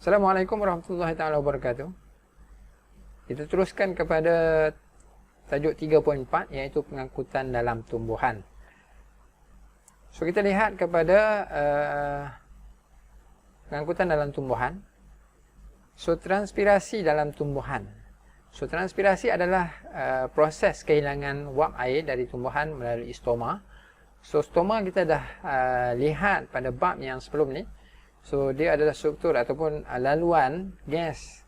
Assalamualaikum warahmatullahi taala wabarakatuh. Kita teruskan kepada tajuk 3.4 iaitu pengangkutan dalam tumbuhan. So kita lihat kepada pengangkutan dalam tumbuhan. So transpirasi dalam tumbuhan. So transpirasi adalah proses kehilangan wap air dari tumbuhan melalui stoma. So stoma kita dah lihat pada bab yang sebelum ni. So dia adalah struktur ataupun laluan gas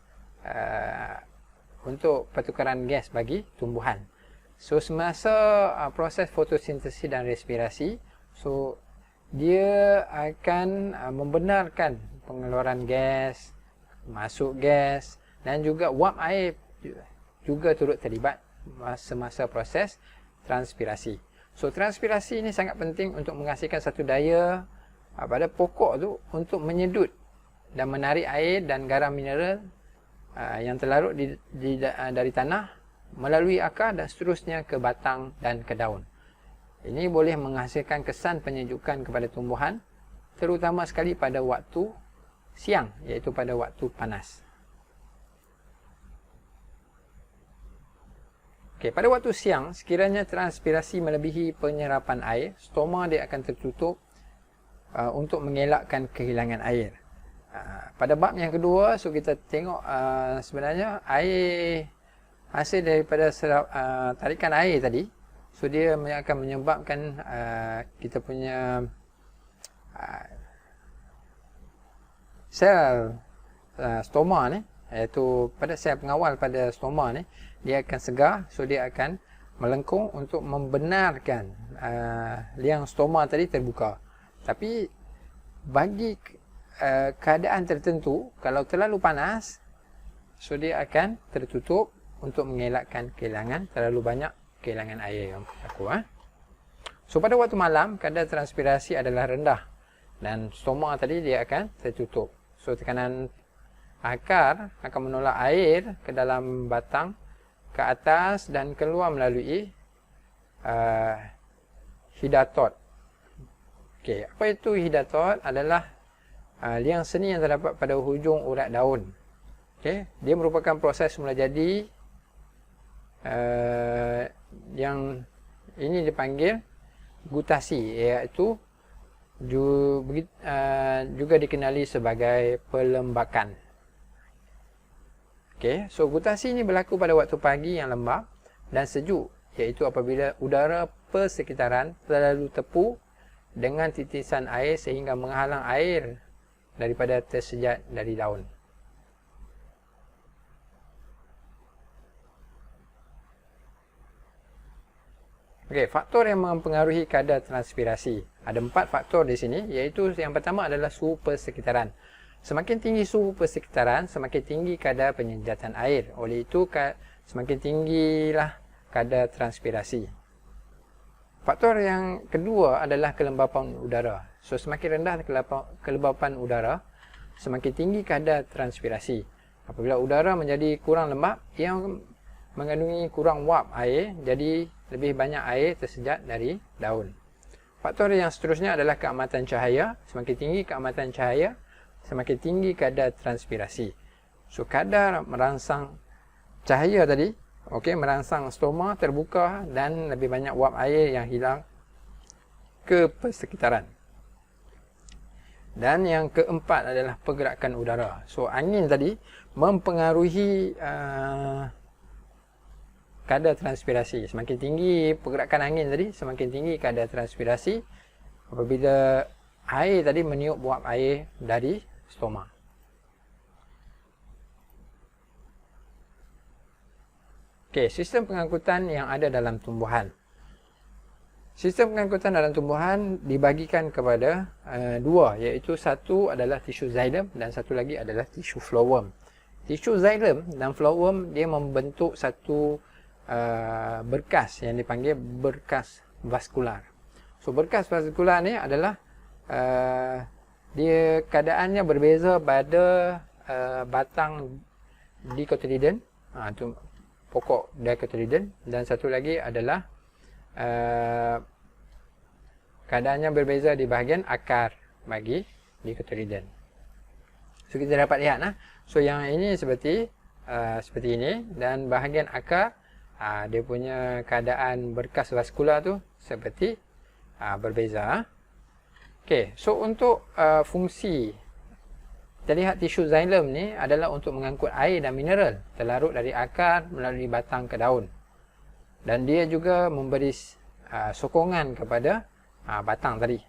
untuk pertukaran gas bagi tumbuhan. So semasa proses fotosintesis dan respirasi, so dia akan membenarkan pengeluaran gas, masuk gas dan juga wap air juga turut terlibat semasa proses transpirasi. So transpirasi ini sangat penting untuk menghasilkan satu daya pada pokok tu untuk menyedut dan menarik air dan garam mineral yang terlarut dari tanah melalui akar dan seterusnya ke batang dan ke daun. Ini boleh menghasilkan kesan penyejukan kepada tumbuhan, terutama sekali pada waktu siang, iaitu pada waktu panas. Okey, pada waktu siang, sekiranya transpirasi melebihi penyerapan air, stoma dia akan tertutup untuk mengelakkan kehilangan air. Pada bab yang kedua, so kita tengok sebenarnya air hasil daripada tarikan air tadi, so dia akan menyebabkan kita punya sel stoma ni, iaitu pada sel pengawal pada stoma ni, dia akan segar, so dia akan melengkung untuk membenarkan liang stoma tadi terbuka. Tapi bagi keadaan tertentu, kalau terlalu panas, so dia akan tertutup untuk mengelakkan terlalu banyak kehilangan air yang berlaku. So pada waktu malam, kadar transpirasi adalah rendah dan stoma tadi dia akan tertutup. So tekanan akar akan menolak air ke dalam batang, ke atas dan keluar melalui hidatot. Okey, apa itu hidatot? Adalah liang seni yang terdapat pada hujung urat daun. Okey, dia merupakan proses semula jadi yang ini dipanggil gutasi, iaitu juga dikenali sebagai pelembakan. Okey, so gutasi ini berlaku pada waktu pagi yang lembap dan sejuk, iaitu apabila udara persekitaran terlalu tepu dengan titisan air sehingga menghalang air daripada tersejat dari daun. Okey, faktor yang mempengaruhi kadar transpirasi. Ada 4 faktor di sini, iaitu yang pertama adalah suhu persekitaran. Semakin tinggi suhu persekitaran, semakin tinggi kadar penyejatan air. Oleh itu, semakin tinggilah kadar transpirasi. Faktor yang kedua adalah kelembapan udara. So semakin rendah kelembapan udara, semakin tinggi kadar transpirasi. Apabila udara menjadi kurang lembap, ia mengandungi kurang wap air, jadi lebih banyak air tersejat dari daun. Faktor yang seterusnya adalah keamatan cahaya. Semakin tinggi keamatan cahaya, semakin tinggi kadar transpirasi. So kadar merangsang cahaya tadi, okey, merangsang stoma terbuka dan lebih banyak wap air yang hilang ke persekitaran. Dan yang keempat adalah pergerakan udara. So angin tadi mempengaruhi kadar transpirasi. Semakin tinggi pergerakan angin tadi, semakin tinggi kadar transpirasi apabila air tadi meniup wap air dari stoma. Okey, sistem pengangkutan yang ada dalam tumbuhan. Sistem pengangkutan dalam tumbuhan dibagikan kepada dua, iaitu satu adalah tisu xylem dan satu lagi adalah tisu flowworm. Tisu xylem dan flowworm dia membentuk satu berkas yang dipanggil berkas vaskular. So berkas vaskular ni adalah dia keadaannya berbeza pada batang dicotyledon, tu pokok dicotyledon, dan satu lagi adalah keadaannya berbeza di bahagian akar bagi dicotyledon. So kita dapat lihat so yang ini seperti ini, dan bahagian akar dia punya keadaan berkas vaskular tu seperti berbeza. Okey, so untuk fungsi, kita lihat tisu xylem ni adalah untuk mengangkut air dan mineral terlarut dari akar melalui batang ke daun, dan dia juga memberi sokongan kepada batang tadi.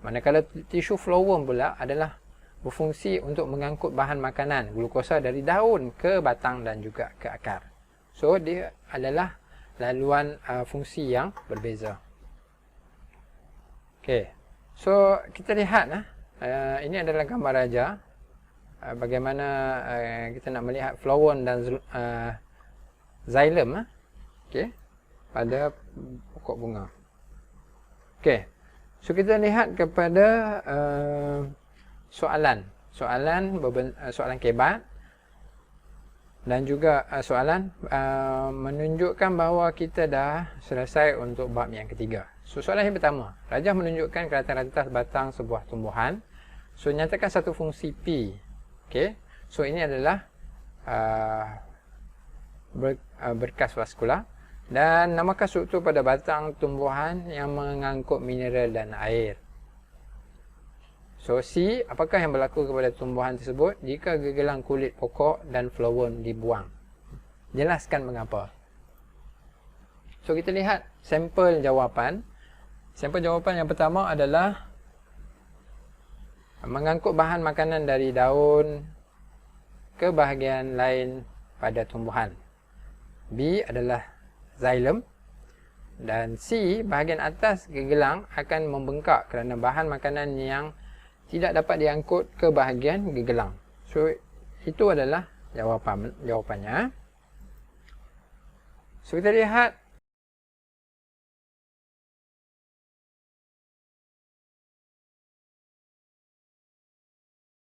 Manakala tisu phloem pula adalah berfungsi untuk mengangkut bahan makanan glukosa dari daun ke batang dan juga ke akar. So dia adalah laluan fungsi yang berbeza. Okey, so kita lihat ini adalah gambar raja bagaimana kita nak melihat phloem dan xylem okey, pada pokok bunga. Okey, so kita lihat kepada soalan kebat, dan juga soalan menunjukkan bahawa kita dah selesai untuk bab yang ketiga. So soalan yang pertama, rajah menunjukkan kelihatan rantas batang sebuah tumbuhan. So nyatakan satu fungsi P. Okey, so ini adalah berkas vaskular, dan namakan struktur pada batang tumbuhan yang mengangkut mineral dan air. So C, apakah yang berlaku kepada tumbuhan tersebut jika gegelang kulit pokok dan phloem dibuang? Jelaskan mengapa. So kita lihat sampel jawapan. Sampel jawapan yang pertama adalah mengangkut bahan makanan dari daun ke bahagian lain pada tumbuhan. B adalah xylem, dan C, bahagian atas gegelang akan membengkak kerana bahan makanan yang tidak dapat diangkut ke bahagian gegelang. So itu adalah jawapannya. So kita lihat